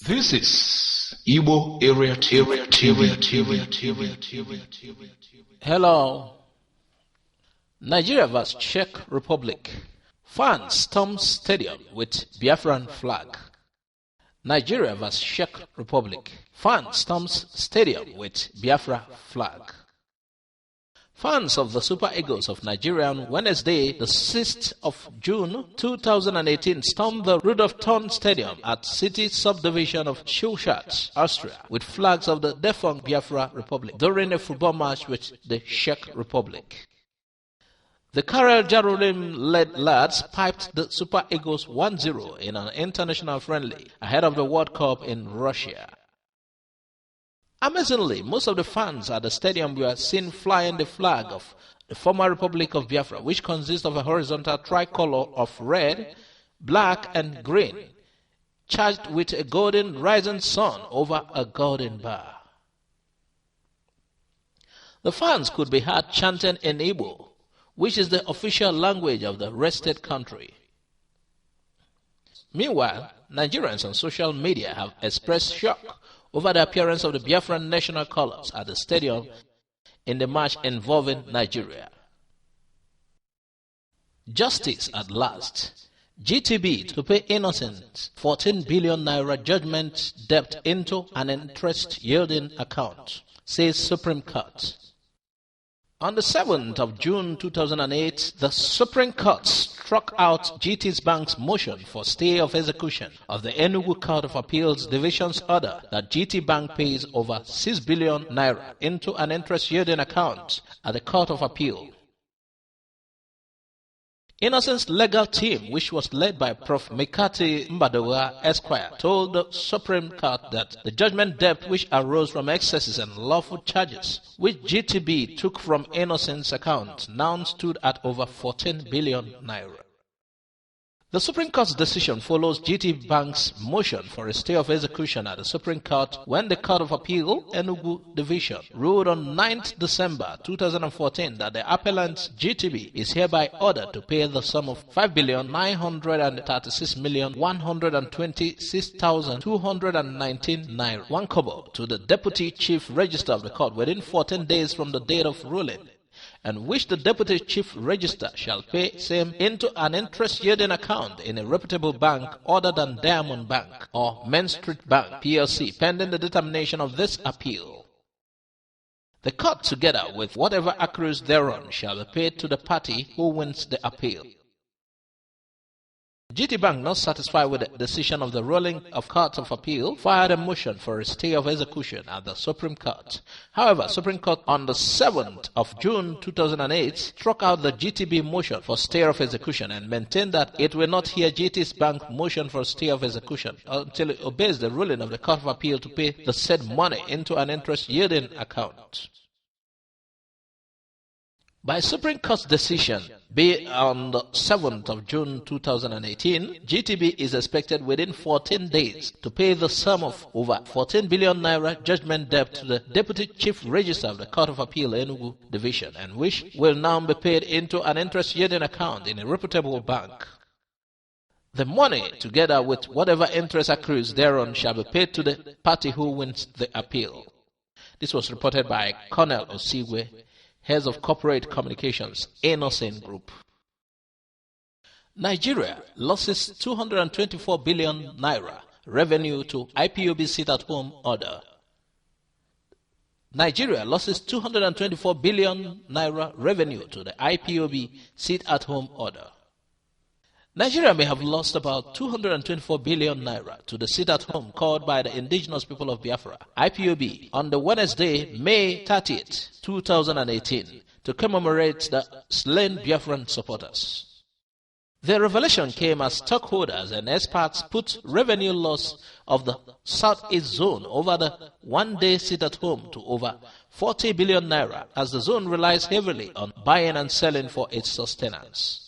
This is Igbo Area TV. Hello. Nigeria vs. Czech Republic. Fans storm stadium with Biafran flag. Nigeria vs. Czech Republic. Fans storms stadium with Biafra flag. Fans of the Super Eagles of Nigeria on Wednesday, the 6th of June 2018, stormed the Rudolf Thorn Stadium at City Subdivision of Schulstadt, Austria, with flags of the defunct Biafra Republic during a football match with the Czech Republic. The Karel Jarolim-led lads piped the Super Eagles 1-0 in an international friendly ahead of the World Cup in Russia. Amazingly, most of the fans at the stadium were seen flying the flag of the former Republic of Biafra, which consists of a horizontal tricolor of red, black, and green, charged with a golden rising sun over a golden bar. The fans could be heard chanting in Igbo, which is the official language of the wrested country. Meanwhile, Nigerians on social media have expressed shock over the appearance of the Biafran national colors at the stadium in the match involving Nigeria. Justice at last. GTB to pay Innoson 14 billion naira judgment debt into an interest-yielding account, says Supreme Court. On the 7th of June 2008, the Supreme Court struck out GTbank's motion for stay of execution of the Enugu Court of Appeals Division's order that GTbank pays over 6 billion naira into an interest-yielding account at the Court of Appeal. Innoson's legal team, which was led by Prof. Mikati Mbadowa Esquire, told the Supreme Court that the judgment debt which arose from excesses and lawful charges, which GTB took from Innoson's account, now stood at over 14 billion naira. The Supreme Court's decision follows GTbank's motion for a stay of execution at the Supreme Court when the Court of Appeal, Enugu Division, ruled on 9th December 2014 that the appellant GTB is hereby ordered to pay the sum of 5,936,126,219 naira, 1 kobo, to the Deputy Chief Register of the Court within 14 days from the date of ruling, and which the Deputy Chief Register shall pay same into an interest-yielding account in a reputable bank other than Diamond Bank or Main Street Bank PLC, pending the determination of this appeal. The court, together with whatever accrues thereon, shall be paid to the party who wins the appeal. GTbank, not satisfied with the decision of the ruling of Court of Appeal, filed a motion for a stay of execution at the Supreme Court. However, Supreme Court on the 7th of June 2008 struck out the GTB motion for stay of execution and maintained that it will not hear GTbank motion for stay of execution until it obeys the ruling of the Court of Appeal to pay the said money into an interest-yielding account. By Supreme Court's decision, be on the 7th of June 2018, GTB is expected within 14 days to pay the sum of over 14 billion naira judgment debt to the Deputy Chief Register of the Court of Appeal Enugu Division, and which will now be paid into an interest-yielding account in a reputable bank. The money, together with whatever interest accrues thereon, shall be paid to the party who wins the appeal. This was reported by Colonel Osigwe, Heads of Corporate Communications, Innoson Group. Nigeria loses 224 billion naira revenue to IPOB sit-at-home order. Nigeria loses 224 billion naira revenue to the IPOB sit-at-home order. Nigeria may have lost about 224 billion naira to the sit-at-home called by the indigenous people of Biafra, IPOB, on the Wednesday, May 30th, 2018, to commemorate the slain Biafran supporters. The revelation came as stockholders and experts put revenue loss of the Southeast Zone over the one-day sit-at-home to over 40 billion naira, as the zone relies heavily on buying and selling for its sustenance.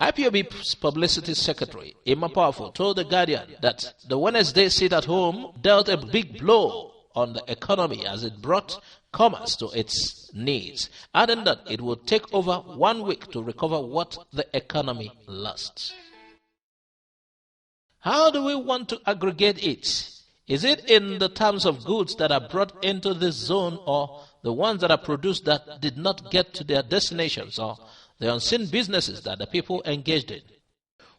IPOB's publicity secretary, Emma Powerful, told The Guardian that the Wednesday sit-at-home dealt a big blow on the economy as it brought commerce to its knees, adding that it would take over 1 week to recover what the economy lost. How do we want to aggregate it? Is it in the terms of goods that are brought into this zone, or the ones that are produced that did not get to their destinations, or the unseen businesses that the people engaged in?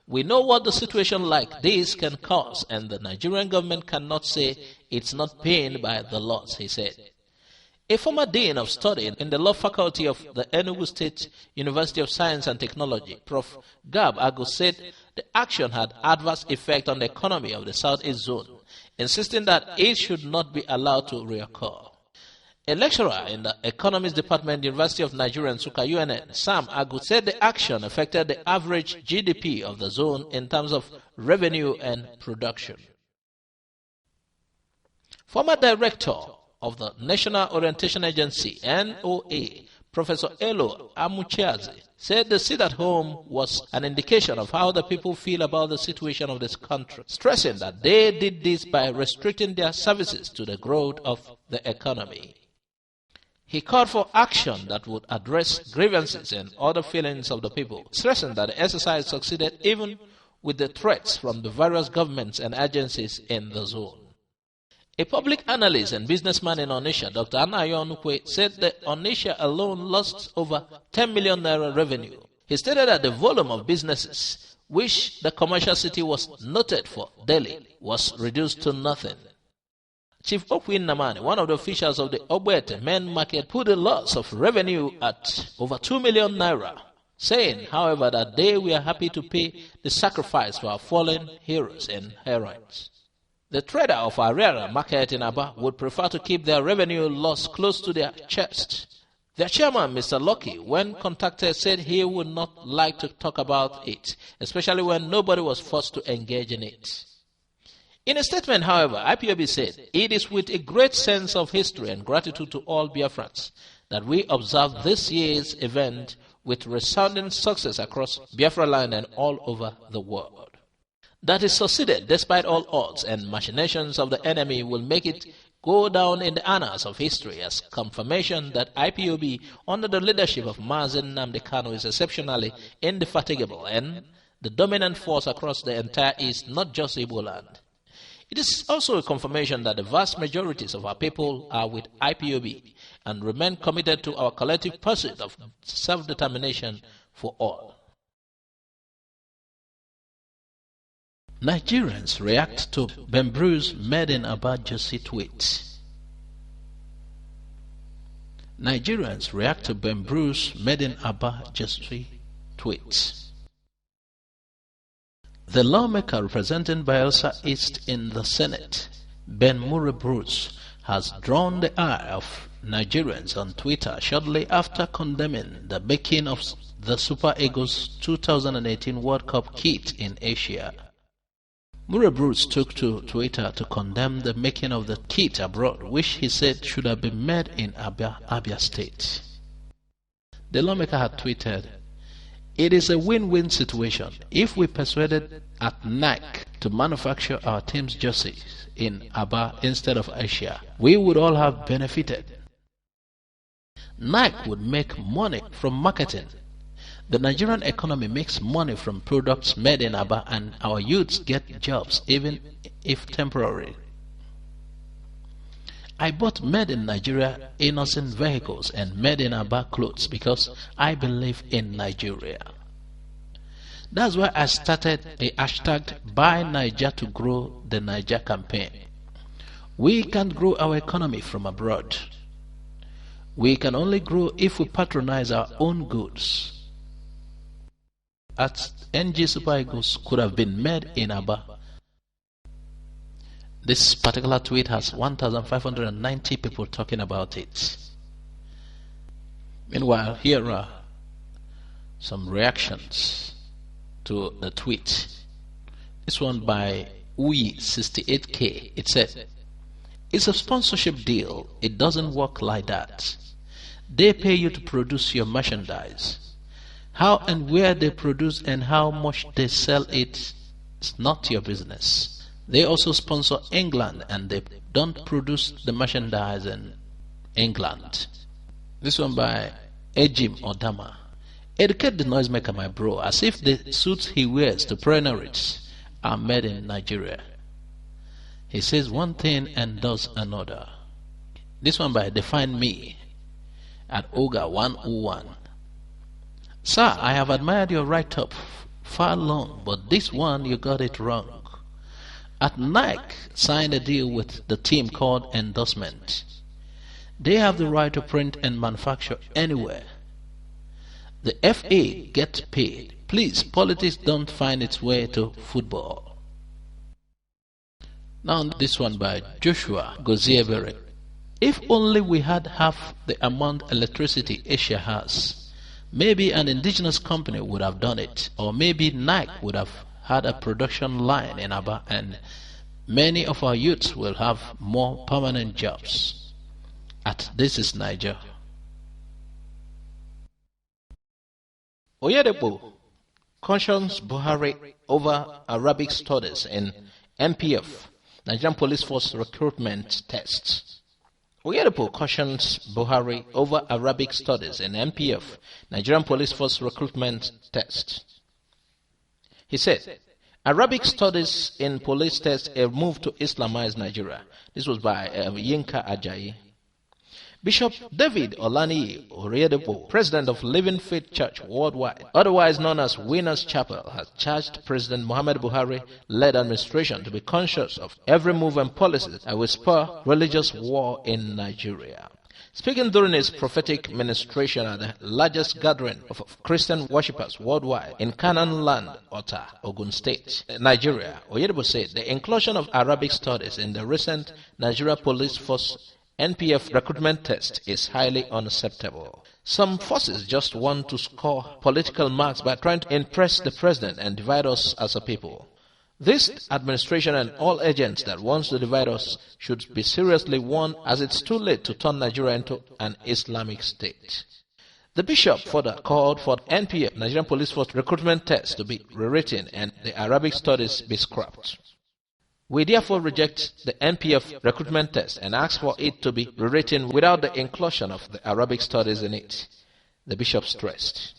We know what the situation like this can cause, and the Nigerian government cannot say it's not pained by the laws, he said. A former dean of study in the law faculty of the Ogun State University of Science and Technology, Prof. Gab Agu, said the action had adverse effect on the economy of the Southeast Zone, insisting that it should not be allowed to reoccur. A lecturer in the Economics Department, University of Nigeria, Nsukka, UNN, Sam Agu, said the action affected the average GDP of the zone in terms of revenue and production. Former director of the National Orientation Agency, NOA, Professor Elo Amuchiazi, said the sit-at-home was an indication of how the people feel about the situation of this country, stressing that they did this by restricting their services to the growth of the economy. He called for action that would address grievances and other feelings of the people, stressing that the exercise succeeded even with the threats from the various governments and agencies in the zone. A public analyst and businessman in Onitsha, Dr. Anayo Onukwe, said that Onitsha alone lost over 10 million naira revenue. He stated that the volume of businesses, which the commercial city was noted for daily, was reduced to nothing. Chief Okwin Namani, one of the officials of the Ogbete main market, put a loss of revenue at over 2 million naira, saying, however, that they were happy to pay the sacrifice for our fallen heroes and heroines. The trader of Arera market in Aba would prefer to keep their revenue loss close to their chest. Their chairman, Mr. Lucky, when contacted, said he would not like to talk about it, especially when nobody was forced to engage in it. In a statement, however, IPOB said, "It is with a great sense of history and gratitude to all Biafrans that we observe this year's event with resounding success across Biafra land and all over the world. That it succeeded despite all odds and machinations of the enemy will make it go down in the annals of history as confirmation that IPOB, under the leadership of Mazen Nnamdi Kanu, is exceptionally indefatigable and the dominant force across the entire East, not just Igbo land. It is also a confirmation that the vast majorities of our people are with IPOB and remain committed to our collective pursuit of self-determination for all." Nigerians react to Bembru's Made in Aba Josi tweet. Nigerians react to Bembru's Made in Aba Josi tweet. The lawmaker representing Bayelsa East in the Senate, Ben Bruce, has drawn the eye of Nigerians on Twitter shortly after condemning the making of the Super Eagles 2018 World Cup kit in Asia. Bruce took to Twitter to condemn the making of the kit abroad, which he said should have been made in Abia State. The lawmaker had tweeted, "It is a win-win situation. If we persuaded at NAC to manufacture our team's jerseys in Aba instead of Asia, we would all have benefited. NAC would make money from marketing. The Nigerian economy makes money from products made in Aba, and our youths get jobs, even if temporary. I bought made in Nigeria Innoson vehicles and made in Aba clothes because I believe in Nigeria. That's why I started a hashtag Buy Niger to grow the Niger campaign. We can't grow our economy from abroad. We can only grow if we patronize our own goods. At NG Super Eagles could have been made in Aba." This particular tweet has 1,590 people talking about it. Meanwhile, here are some reactions to the tweet. This one by Uyi68K. It said, "It's a sponsorship deal. It doesn't work like that. They pay you to produce your merchandise. How and where they produce and how much they sell it is not your business. They also sponsor England and they don't produce the merchandise in England." This one by Ejim Odama. "Educate the noisemaker, my bro, as if the suits he wears to plenary are made in Nigeria. He says one thing and does another. This one by Define Me at Oga 101. Sir, I have admired your write-up far long, but this one you got it wrong. At Nike signed a deal with the team called endorsement. They have the right to print and manufacture anywhere. The FA gets paid. Please, politics don't find its way to football. Now this one by Joshua Goziebere. If only we had half the amount of electricity Asia has, maybe an indigenous company would have done it, or maybe Nike would have had a production line in Aba, and many of our youths will have more permanent jobs. At This is Niger. Oyedepo cautions Buhari over Arabic studies in NPF, Nigerian Police Force recruitment test. Oyedepo cautions Buhari over Arabic studies in NPF, Nigerian Police Force recruitment test. He said, Arabic studies in police test a move to Islamize Nigeria. This was by Yinka Ajayi. Bishop David Olani Oyedepo, president of Living Faith Church Worldwide, otherwise known as Winners Chapel, has charged President Muhammad Buhari-led administration to be conscious of every move and policy that will spur religious war in Nigeria. Speaking during his prophetic ministration at the largest gathering of Christian worshippers worldwide in Canaan land, Ota, Ogun State, Nigeria, Oyedepo said the inclusion of Arabic studies in the recent Nigeria Police Force NPF recruitment test is highly unacceptable. Some forces just want to score political marks by trying to impress the president and divide us as a people. This administration and all agents that wants to divide us should be seriously warned, as it's too late to turn Nigeria into an Islamic State. The bishop further called for NPF, Nigerian Police Force recruitment test, to be rewritten and the Arabic studies be scrapped. We therefore reject the NPF recruitment test and ask for it to be rewritten without the inclusion of the Arabic studies in it, the bishop stressed.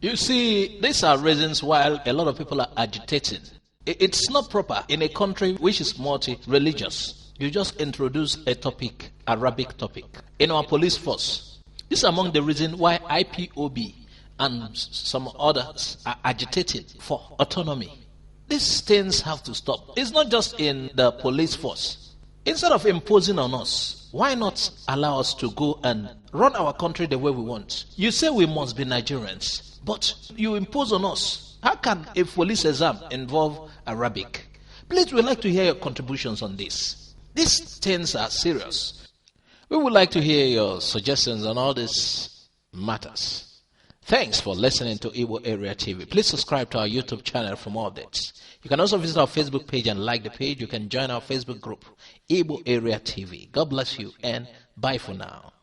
You see, these are reasons why a lot of people are agitating. It's not proper in a country which is multi-religious. You just introduce a topic, Arabic topic, in our police force. This is among the reasons why IPOB and some others are agitating for autonomy. These things have to stop. It's not just in the police force. Instead of imposing on us, why not allow us to go and run our country the way we want? You say we must be Nigerians, but you impose on us. How can a police exam involve Arabic? Please, we'd like to hear your contributions on this. These things are serious. We would like to hear your suggestions on all these matters. Thanks for listening to Igbo Area TV. Please subscribe to our YouTube channel for more updates. You can also visit our Facebook page and like the page. You can join our Facebook group, Igbo Area TV. God bless you and bye for now.